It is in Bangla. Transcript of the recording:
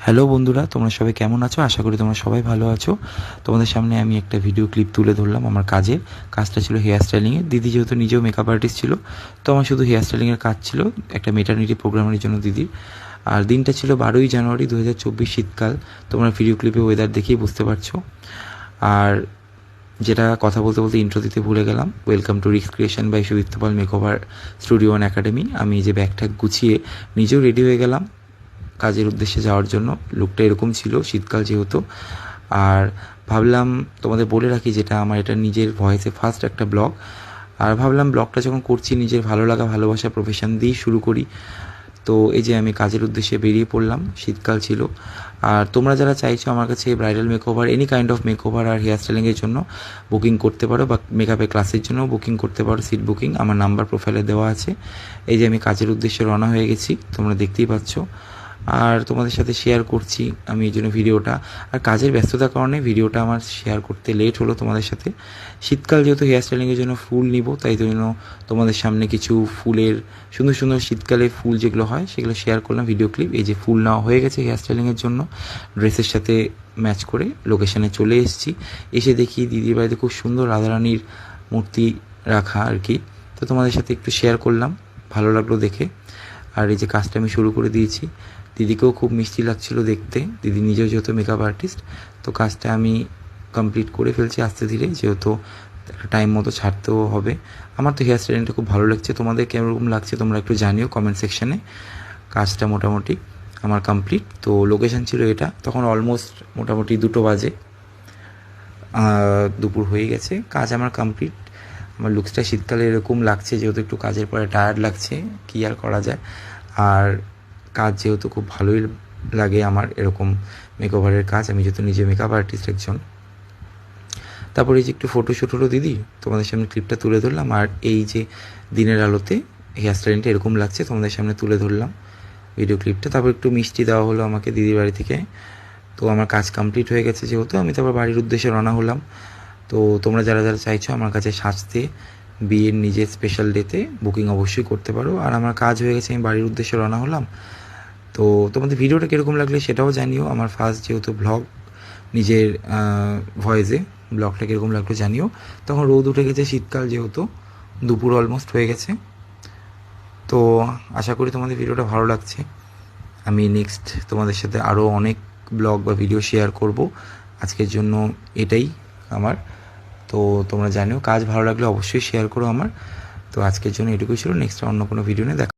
হ্যালো বন্ধুরা, তোমরা সবাই কেমন আছো? আশা করি তোমরা সবাই ভালো আছো। তোমাদের সামনে আমি একটা ভিডিও ক্লিপ তুলে ধরলাম আমার কাজটা ছিল হেয়ার স্টাইলিংয়ের। দিদি যেহেতু নিজেও মেকআপ আর্টিস্ট ছিল, তো আমার শুধু হেয়ার স্টাইলিংয়ের কাজ ছিল একটা মেটার্নিটি প্রোগ্রামের জন্য দিদির। আর দিনটা ছিল 12ই জানুয়ারি 2024, শীতকাল। তোমরা ভিডিও ক্লিপে ওয়েদার দেখেই বুঝতে পারছো। আর যেটা কথা বলতে বলতে ইন্ট্রো দিতে ভুলে গেলাম, welcome to Rik's creation by Sudipta Pal makeover studio and academy. আমি যে ব্যাগ ট্যাগ গুছিয়ে নিজেও রেডি হয়ে গেলাম কাজের উদ্দেশ্যে যাওয়ার জন্য। লুকটা এরকম ছিল, শীতকাল যেহেতু। আর ভাবলাম তোমাদের বলে রাখি, যেটা আমার এটা নিজের ভয়েসে ফার্স্ট একটা ব্লগ। আর ভাবলাম ব্লগটা যখন করছি নিজের ভালো লাগা ভালোবাসা প্রফেশন দিয়েই শুরু করি। তো এই যে আমি কাজের উদ্দেশ্যে বেরিয়ে পড়লাম, শীতকাল ছিল। আর তোমরা যারা চাইছো আমার কাছে bridal makeover, any kind of makeover আর হেয়ার স্টাইলিংয়ের জন্য বুকিং করতে পারো, বা মেকআপের ক্লাসের জন্য বুকিং করতে পারো, সিট বুকিং আমার নাম্বার প্রোফাইলে দেওয়া আছে। এই যে আমি কাজের উদ্দেশ্যে রওনা হয়ে গেছি, তোমরা দেখতেই পাচ্ছ। আর তোমাদের সাথে শেয়ার করছি আমি এই জন্য ভিডিওটা। আর কাজের ব্যস্ততার কারণে ভিডিওটা আমার শেয়ার করতে লেট হলো তোমাদের সাথে। শীতকাল যেহেতু হেয়ার স্টাইলিংয়ের জন্য ফুল নিব, তাই জন্য তোমাদের সামনে কিছু ফুলের সুন্দর সুন্দর শীতকালে ফুল যেগুলো হয় সেগুলো শেয়ার করলাম ভিডিও ক্লিপ। এই যে ফুল নেওয়া হয়ে গেছে হেয়ার স্টাইলিংয়ের জন্য, ড্রেসের সাথে ম্যাচ করে লোকেশানে চলে এসেছি। এসে দেখি দিদির বাড়িতে খুব সুন্দর রাধারানীর মূর্তি রাখা আর কি। তো তোমাদের সাথে একটু শেয়ার করলাম, ভালো লাগলো দেখে। আর এই যে কাজটা আমি শুরু করে দিয়েছি, দিদিকেও খুব মিষ্টি লাগছিল দেখতে। দিদি নিজেও যেহেতু মেকআপ আর্টিস্ট, তো কাজটা আমি কমপ্লিট করে ফেলছি আস্তে ধীরে, যেহেতু একটা টাইম মতো ছাড়তেও হবে। আমার তো হেয়ার স্টাইলিংটা খুব ভালো লাগছে। তোমাদের কেমন লাগছে তোমরা একটু জানিও কমেন্ট সেকশানে। কাজটা মোটামুটি আমার কমপ্লিট। তো লোকেশান ছিল এটা, তখন অলমোস্ট মোটামুটি 2টো বাজে, দুপুর হয়ে গেছে। কাজ আমার কমপ্লিট। আমার লুকসটা শীতকালে এরকম লাগছে, যেহেতু একটু কাজের পরে টায়ার্ড লাগছে, কী আর করা যায়। আর কাজ যেহেতু খুব ভালোই লাগে আমার এরকম মেকওভারের কাজ, আমি যেহেতু নিজে মেকআপ আর্টিস্ট একজন। তারপরে এই যে একটু ফটোশ্যুট হলো দিদি, তোমাদের সামনে ক্লিপটা তুলে ধরলাম। আর এই যে দিনের আলোতে হেয়ার স্টাইলটা এরকম লাগছে তোমাদের সামনে তুলে ধরলাম ভিডিও ক্লিপটা। তারপর একটু মিষ্টি দেওয়া হলো আমাকে দিদির বাড়ি থেকে। তো আমার কাজ কমপ্লিট হয়ে গেছে যেহেতু, আমি তারপর বাড়ির উদ্দেশ্যে রওনা হলাম। তো তোমরা যারা যারা চাইছো আমার কাছে সাজতে বিয়ের নিজের স্পেশাল ডেতে, বুকিং অবশ্যই করতে পারো। আর আমার কাজ হয়ে গেছে, আমি বাড়ির উদ্দেশ্যে রওনা হলাম। তো তোমাদের ভিডিওটা কীরকম লাগলে সেটাও জানিও। আমার ফার্স্ট যেহেতু ব্লগ নিজের ভয়েসে, ব্লগটা কীরকম লাগলো জানিও। তখন রোদ উঠে গেছে, শীতকাল যেহেতু, দুপুর অলমোস্ট হয়ে গেছে। তো আশা করি তোমাদের ভিডিওটা ভালো লাগছে। আমি নেক্সট তোমাদের সাথে আরও অনেক ব্লগ বা ভিডিও শেয়ার করব। আজকের জন্য এটাই আমার। তো তোমরা জানিও, কাজ ভালো লাগলে অবশ্যই শেয়ার করো আমার। তো আজকের জন্য এটুকুই ছিল। নেক্সট অন্য কোনো ভিডিও নিয়ে দেখা।